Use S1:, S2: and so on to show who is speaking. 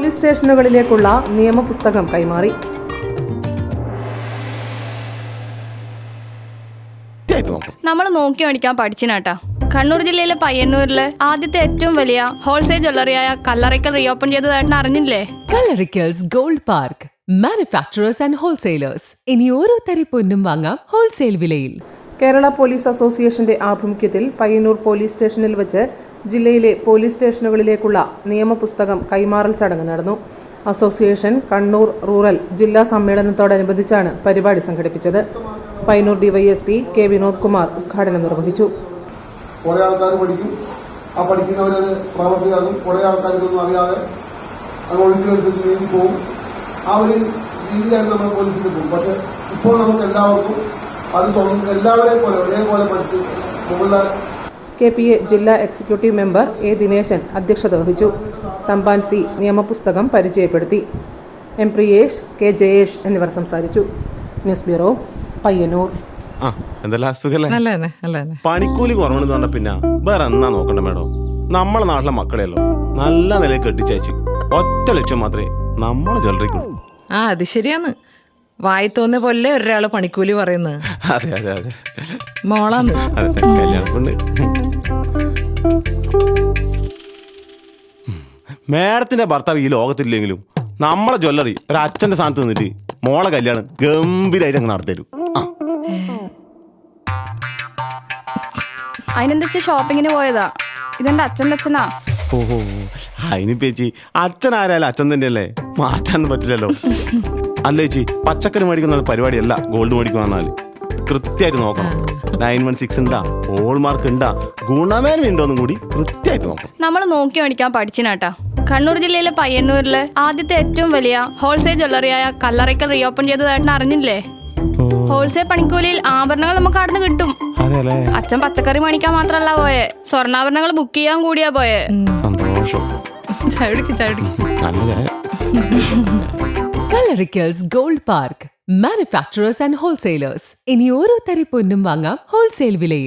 S1: Police സ്റ്റേഷനുകളിലേക്കുള്ള നിയമപുസ്തകം കൈമാറി.
S2: നമ്മൾ നോക്കി മേടിക്കാൻ പഠിച്ചിനാട്ടാ. കണ്ണൂർ ജില്ലയിലെ പയ്യന്നൂരിലെ ആദ്യത്തെ ഏറ്റവും വലിയ ഹോൾസെയിൽ ജ്വല്ലറിയായ കല്ലറയ്ക്കൽ റീഓപ്പൺ ചെയ്തതായിട്ട് അറിഞ്ഞില്ലേ?
S3: Kallarickals gold park, manufacturers and wholesalers. ഇനി ഓരോ തരി പൊന്നും വാങ്ങാം ഹോൾസെയിൽ വിലയിൽ.
S1: കേരള പോലീസ് അസോസിയേഷന്റെ ആഭിമുഖ്യത്തിൽ പയ്യന്നൂർ പോലീസ് സ്റ്റേഷനിൽ വെച്ച് ജില്ലയിലെ പോലീസ് സ്റ്റേഷനുകളിലേക്കുള്ള നിയമപുസ്തകം കൈമാറൽ ചടങ്ങ് നടന്നു. അസോസിയേഷൻ കണ്ണൂർ റൂറൽ ജില്ലാ സമ്മേളനത്തോടനുബന്ധിച്ചാണ് പരിപാടി സംഘടിപ്പിച്ചത്. പയ്യന്നൂർ ഡിവൈഎസ്പി കെ വിനോദ് കുമാർ ഉദ്ഘാടനം നിർവഹിച്ചു.
S4: കുറേ ആൾക്കാർ പഠിക്കും, ആ പഠിക്കുന്നവരത് പ്രാവർത്തികമാക്കും. കുറേ ആൾക്കാർ ഇതൊന്നും അറിയാതെ അത് ഒഴുക്കിനനുസരിച്ച് നീങ്ങി പോകും. ആ ഒരു രീതിയിലായിട്ട് നമ്മൾ പോലീസിൽ പോകും. പക്ഷെ ഇപ്പോൾ നമുക്ക് എല്ലാവർക്കും അത് എല്ലാവരെയും പോലെ ഒരേപോലെ പഠിച്ച് മുകളിലെ
S1: KPA ജില്ലാ എക്സിക്യൂട്ടീവ് മെമ്പർ എ ദിനേശൻ അധ്യക്ഷത വഹിച്ചു. തമ്പാൻ സി നിയമപുസ്തകം പരിചയപ്പെടുത്തി. എം പ്രിയേഷ്, കെ ജയേഷ് എന്നിവർ സംസാരിച്ചു. News bureau, Payyanur.
S5: പണിക്കൂലി കുറവെന്ന് പറഞ്ഞ പിന്നെ വേറെ എന്നാ നോക്കണ്ട മേഡം. നമ്മളെ നാട്ടിലെ മക്കളെയല്ലോ നല്ല നിലയിൽ കെട്ടിച്ചയച്ച് ഒറ്റ ലക്ഷ്യം മാത്രമേ നമ്മളെ ജ്വല്ലറിക്കുള്ളൂ.
S6: അത് ശരിയാന്ന്. വായി തോന്നിയ പോലെ ഒരാള് പണിക്കൂലി പറയുന്നത്.
S5: അതെ അതെ അതെ
S6: മോളാന്ന്.
S5: അതെ, കല്യാണപ്പെണ്ണ്. മേഡത്തിന്റെ ഭർത്താവ് ഈ ലോകത്തില്ലെങ്കിലും നമ്മളെ ജ്വല്ലറി ഒരു അച്ഛന്റെ സ്ഥാനത്ത് നിന്നിട്ട് മോളെ കല്യാണം ഗംഭീരമായിട്ട് അങ്ങ് നടത്തരും.
S2: അതിനെന്താ ഷോപ്പിങ്ങിന് പോയതാ. ഇതെന്റെ അച്ഛൻ്റെ അച്ഛനാ.
S5: ഓഹോ, അതിന് ചേച്ചി അച്ഛൻ ആരായാലും അച്ഛൻ തന്നെയല്ലേ, മാറ്റാനൊന്നും പറ്റില്ലല്ലോ. അല്ല ചേച്ചി, പച്ചക്കറി മേടിക്കുന്ന പരിപാടിയല്ല ഗോൾഡ് മേടിക്കുക പറഞ്ഞാല് കൃത്യമായിട്ട് നോക്കണം. 916 ഉണ്ടാ, ഹോൾമാർക്ക് ഉണ്ടാ, ഗുണമേന്മ ഉണ്ടോന്നും കൂടി കൃത്യമായിട്ട് നോക്കണം.
S2: നമ്മൾ നോക്കി മേടിക്കാൻ പഠിച്ചിനാട്ടാ. കണ്ണൂർ ജില്ലയിലെ പയ്യന്നൂരിലെ ആദ്യത്തെ ഏറ്റവും വലിയ ഹോൾസെയിൽ ജ്വല്ലറിയായ കല്ലറയ്ക്കൽ റീഓപ്പൺ ചെയ്തതായിട്ട് അറിഞ്ഞില്ലേ? ഹോൾസെയിൽ പണിക്കൂലിയിൽ ആഭരണങ്ങൾ നമുക്ക് അവിടുന്ന് കിട്ടും. അച്ഛൻ പച്ചക്കറി മേടിക്കാൻ മാത്രല്ല പോയെ, സ്വർണ്ണാഭരണങ്ങൾ ബുക്ക് ചെയ്യാൻ കൂടിയാ പോയെ.
S5: സന്തോഷം.
S3: Kallarickals gold park, manufacturers and wholesalers. ഇനി ഓരോ തരി പൊന്നും വാങ്ങാം ഹോൾസെയിൽ വിലയിൽ.